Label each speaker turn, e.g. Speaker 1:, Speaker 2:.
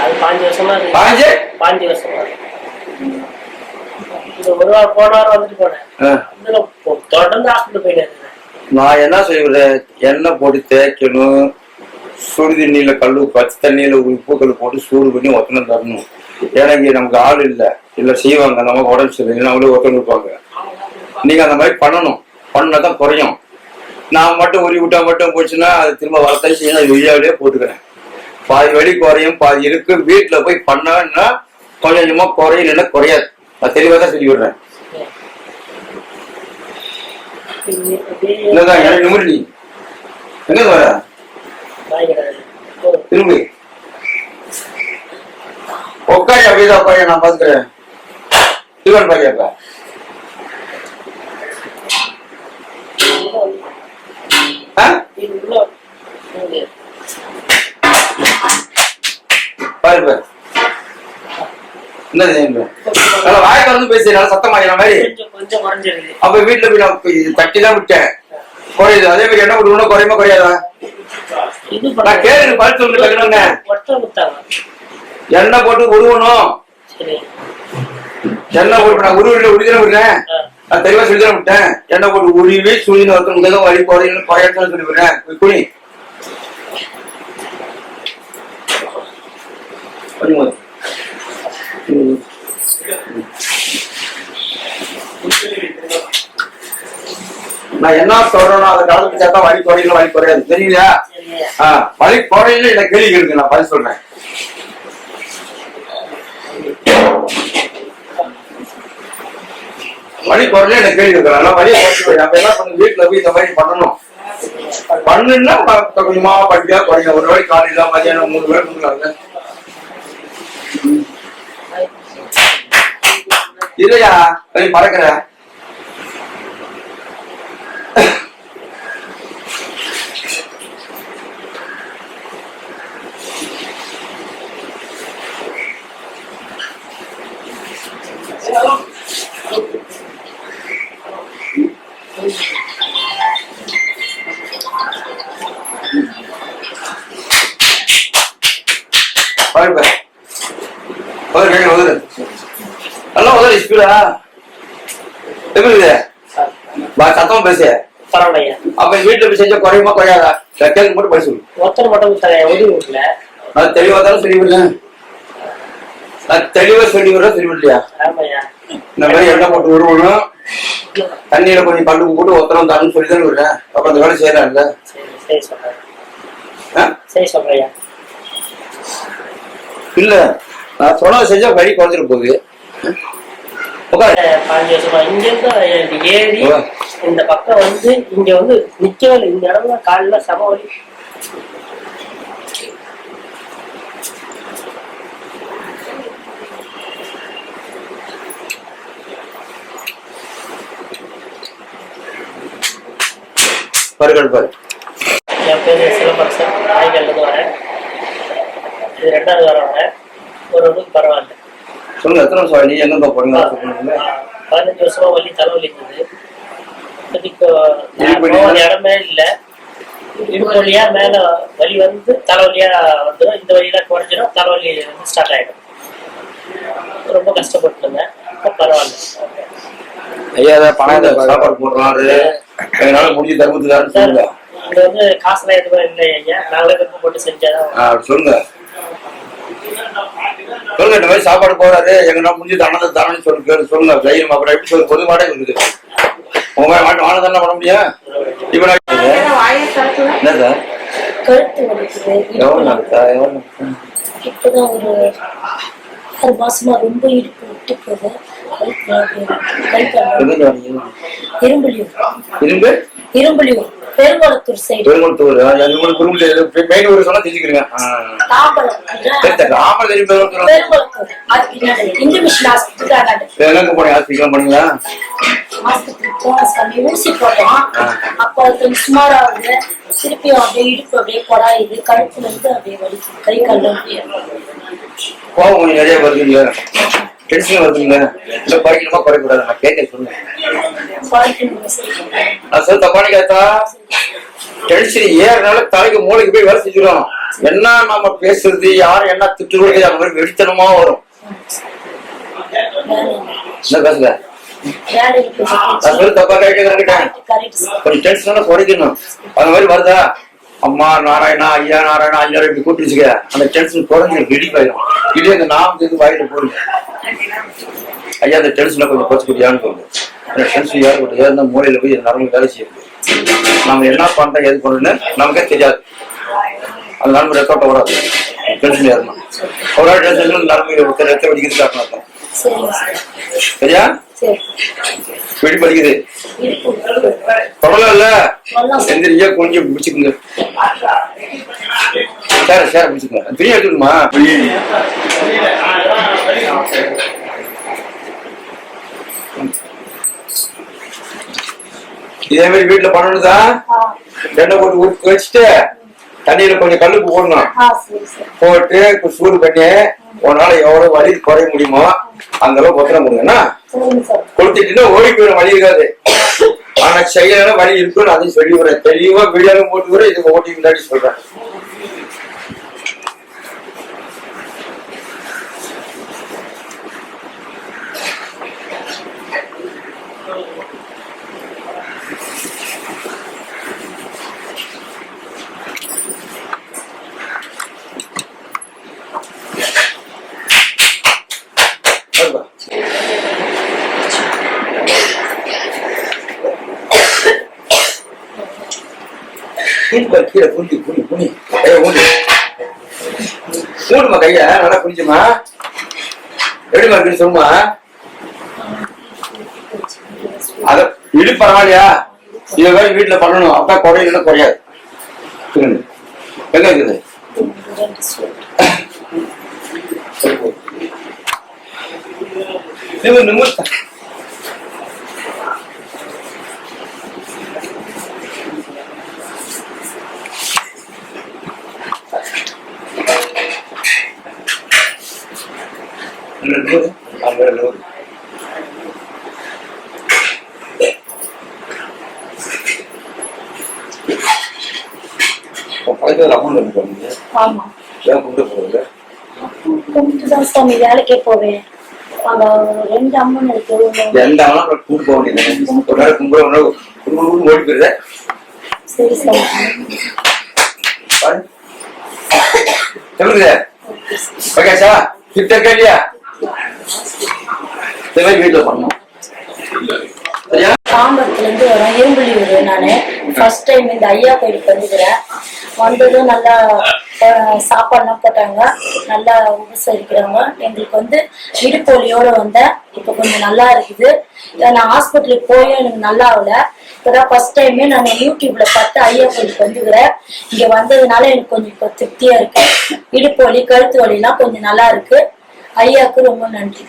Speaker 1: அது 5 வருஷமா இருக்கு. 5 வருஷமா இது ஒரு வாரம் போன வாரம் வந்துட்டு போனேன். தொடர்ந்து ஹாஸ்பிட்டல் போயிட்டேன்.
Speaker 2: நான் என்ன செய்வேன், எண்ணெய் போட்டு தேய்க்கணும், சுடு தண்ணியில கல்லு பச்சை தண்ணியில உப்பு கல் போட்டு சூடு பண்ணி ஒத்தனை தரணும். எனக்கு நமக்கு ஆள் இல்ல செய்வாங்க, நமக்கு உடம்பு சரியில்லை அவங்களே ஒத்தனை இருப்பாங்க. நீங்க அந்த மாதிரி பண்ணணும், பண்ணாதான் குறையும். நான் மட்டும் உரி விட்டா மட்டும் போச்சுன்னா அது திரும்ப வளர்த்தாச்சு செய்யணும். அது வெளியாவிலேயே போட்டுக்கிறேன். பாதி வலி குறையும், பாதி இருக்கு. வீட்டுல போய் பண்ணா கொஞ்சம் கொஞ்சமா குறையும், இல்லைன்னா குறையாது. நான் தெளிவா தான் சொல்லி விடுறேன். இல்லதான் எனக்கு நிமிடி எங்க வர திரும்பி உட்காரி அப்படிதான் உட்காரி, நான் பாத்துக்கிறேன். சிவன் பாக்கியாப்பா பாருப்ப வாய் வந்து பேசுறேன் சத்தமாகிற மாதிரி. அப்ப வீட்டுல போய் நான் தட்டிதான் விட்டேன், குறையுது. அதே மாதிரி என்ன விடுவோம், குறையுமா குறையாதா? நான் கேளு பல் சொல்லு. எண்ணெய் போட்டு உருவணும், எண்ணெய் போட்டு நான் உருவில உறுதியில விடுறேன். நான் தெளிவா சொல்லிதான் விட்டேன். எண்ணெய் போட்டு உருவி சுழின்னு ஒருத்தவங்க வழி குறையும் குறையாதுன்னு சொல்லி விடுறேன். குனி நான் என்ன சொல்றேன்னா அதை கலந்து சேர்த்தா வழி குறையில வழி குறையாது, தெரியுதா? வழி குறையில இந்த கேள்வி இருக்கு, நான் பதில் சொல்றேன். வழி குறையில இந்த கேள்வி இருக்கு. வழியை நம்ம என்ன பண்ண வீட்டுல போய் இந்த மாதிரி பண்ணணும். பண்ணுன்னா கொஞ்சமா படிக்கா குறையும். ஒரு வேலை காலையில மதியானம் 3 வேலை கொடுக்கலாங்க. இல்லையா பறக்கிற நல்லா உதவி ஸ்பீடா எப்படி சத்தமா பேச
Speaker 1: பரவாயில்லையா?
Speaker 2: அப்ப வீட்டுல போய் செஞ்சா குறையுமா குறையாதா? கேட்க மட்டும் படிச்சு
Speaker 1: ஒருத்தர் மட்டும் விடல.
Speaker 2: நான் தெளிவா தானே சொல்லி விடுறேன். நான் தெளிவா சொல்லி விடுறேன், சொல்லி விடலையா? இந்த மாதிரி எண்ணெய் போட்டு உருவணும், தண்ணியில கொஞ்சம் கல்லுக்கு போட்டு ஒத்தனம் தான்னு சொல்லி தானே விடுறேன். அப்ப அந்த வேலை செய்யறான்ல. இல்ல நான் சொன்ன செஞ்சா வழி குறைஞ்சிட போகுது.
Speaker 1: 5 வருஷமா இங்க இருந்து ஏறி இந்த பக்கம் வந்து இங்க வந்து நிக்கவே இல்லை. இந்த இடம்ல காலைல சம வலி.
Speaker 2: பாரு
Speaker 1: என் பேரு சிலம்பரசன், காய்கல்ல இருந்து வரேன். இது 2வது வாரம் வரேன். ஓரளவுக்கு பரவாயில்ல.
Speaker 2: சொல்லுங்க, எத்தனை வருஷம் வலி, எங்க போறீங்க?
Speaker 1: 15 வருஷமா வலி, தலைவலி இருந்தது. இடமே இல்லை. இடுப்பு வழியா மேல வலி வந்து தலைவலியா வந்துடும். இந்த வழியெல்லாம் குறைஞ்சிடும், தலைவலி வந்து ஸ்டார்ட் ஆயிடும். ரொம்ப கஷ்டப்பட்டு இருந்தேன். பரவாயில்ல.
Speaker 2: ஐயா பணம் சாப்பாடு போடுறாரு, எங்களால முடிஞ்சு தருமத்துக்காரு சொல்லுங்க.
Speaker 1: இங்க வந்து காசுலாம் எதுவும் இல்லை ஐயா, நாங்களே விருப்பம் போட்டு செஞ்சாதான்.
Speaker 2: சொல்லுங்க சொல்லுங்க, இந்த மாதிரி சாப்பாடு போறாரு, எங்கன்னா முடிஞ்சு அன்னதான் தானு சொல்லு சொல்லுங்க. தைரியம் அப்புறம் எப்படி சொல்லு, பொது மாடே இருக்குது. உங்க மாட்டு வாழ தானே பண்ண முடியும். இப்ப என்ன சார்
Speaker 3: கழுத்து வலிக்குது. இப்பதான் ஒரு 6 மாசமா ரொம்ப இடுப்பு விட்டு போகுது. இரும்புலியூர் பெருங்குளத்தூர் சைடு.
Speaker 2: பெருங்குளத்தூர் சொன்னா தெரிஞ்சுக்கிறீங்க. போனீங்களா?
Speaker 3: ஊசி போட்டோம். அப்ப கொஞ்சம் சுமாரா வந்து திருப்பியும் அப்படியே இடுப்பு அப்படியே கொடாயுது. கழுத்துல இருந்து அப்படியே வலிக்குது. கை கால்
Speaker 2: கோவம் கொஞ்சம் நிறைய வருதுங்க, டென்ஷன் வருதுங்க. இல்ல குறைக்கணுமா குறைக்கூடாது? நான் கேட்க சொல்லுங்க. நான் சொல்ல தப்பானு கேட்டா டென்ஷன் ஏறனால தலைக்கு மூளைக்கு போய் வேலை செஞ்சிடும். என்ன நம்ம பேசுறது யாரும் என்ன திட்டுறது அந்த மாதிரி வெடித்தனமா வரும். என்ன பேசல நான் சொல்லி தப்பா கேட்கிறேன். கொஞ்சம் டென்ஷனான குறைக்கணும். அந்த மாதிரி வருதா அம்மா நாராயணா ஐயா நாராயணா ஐயா இப்படி கூப்பிட்டுச்சுக்க அந்த டென்ஷன் குறைஞ்சி ரெடி ஆயிடும். இதே இந்த நாம் சேர்ந்து வாயில போடுங்க ஐயா அந்த டென்ஷனை கொஞ்சம் குறைச்சு கொடுத்தியான்னு சொல்லுங்க. அந்த டென்ஷன் யாரு கொடுத்தா இந்த மூலையில போய் நரம்பு வேலை செய்யுது. நம்ம என்ன பண்றோம் எது பண்றோம்னு நமக்கே தெரியாது. அந்த நரம்பு ரெக்கார்ட் வராது. டென்ஷன் ஏறணும் ஒரு ஆள் டென்ஷன் நரம்பு ரத்த வெடிக்கிறது காட்டணும். சரியா வெடி படிக்குது பரவாயில்ல எந்திரியா கொஞ்சம் பிடிச்சுக்குங்க. சரி சரி பிடிச்சுக்கோங்க. பிரியா எடுத்துக்கணுமா இதே மாதிரி வீட்டுல பண்ணணுதான். எண்ணெய் போட்டு வச்சுட்டு தண்ணியில கொஞ்சம் கல்லுப்பு போடணும். போட்டு சூடு பண்ணி உன்னால எவ்வளவு வலி குறைய முடியுமோ அந்த அளவுக்கு ஒத்தனை கொடுங்கன்னா கொடுத்துட்டு ஓடி போயிடும். வலி இருக்காது. ஆனா செய்யலாம் வலி இருக்குன்னு அதையும் சொல்லி விடுறேன். தெளிவா வீடியோல போட்டு விட இதுக்கு ஓட்டி முன்னாடி சொல்றேன். கீழே புரிஞ்சு புனி புனி கைய ஊண்டு ஊடுமா கைய நல்லா புரிஞ்சுமா எப்படிமா இருக்குன்னு சொல்லுமா. அத இடு பரவாயில்லையா இத மாதிரி வீட்டுல பண்ணணும். அப்பா குறையில குறையாது. எங்க இருக்குது நிமிஷம்
Speaker 3: சாமி வேலைக்கே போவேன். அங்க 2 அம்மன் இருக்கு.
Speaker 2: எந்த அம்மன் கூட்டு போக வேண்டியது ஓடி போயிருத.
Speaker 3: சரி சாமி
Speaker 2: சொல்லுங்க ஓகேசா கிட்ட கேட்டியா வீட்டுல பண்ணணும்.
Speaker 3: தாம்பரத்துல இருந்து வரேன். இரும்புலியூர். நானு ஃபர்ஸ்ட் டைம் இந்த ஐயா கோயிலுக்கு வந்துக்கிறேன். வந்ததும் நல்லா சாப்பாடுலாம் போட்டாங்க. நல்லா உபசரிக்கிறாங்க. எங்களுக்கு வந்து இடுப்பொலியோட வந்தேன். இப்ப கொஞ்சம் நல்லா இருக்குது. நான் ஹாஸ்பிட்டலுக்கு போய் எனக்கு நல்லா ஆகல. இப்பதான் ஃபர்ஸ்ட் டைமே நான் யூடியூப்ல பார்த்து ஐயா கோயிலுக்கு வந்துக்கிறேன். இங்க வந்ததுனால எனக்கு கொஞ்சம் இப்ப திருப்தியா இருக்கு. இடுப்பு வலி கழுத்து வலி எல்லாம் கொஞ்சம் நல்லா இருக்கு. ஐயாவுக்கு ரொம்ப நன்றி.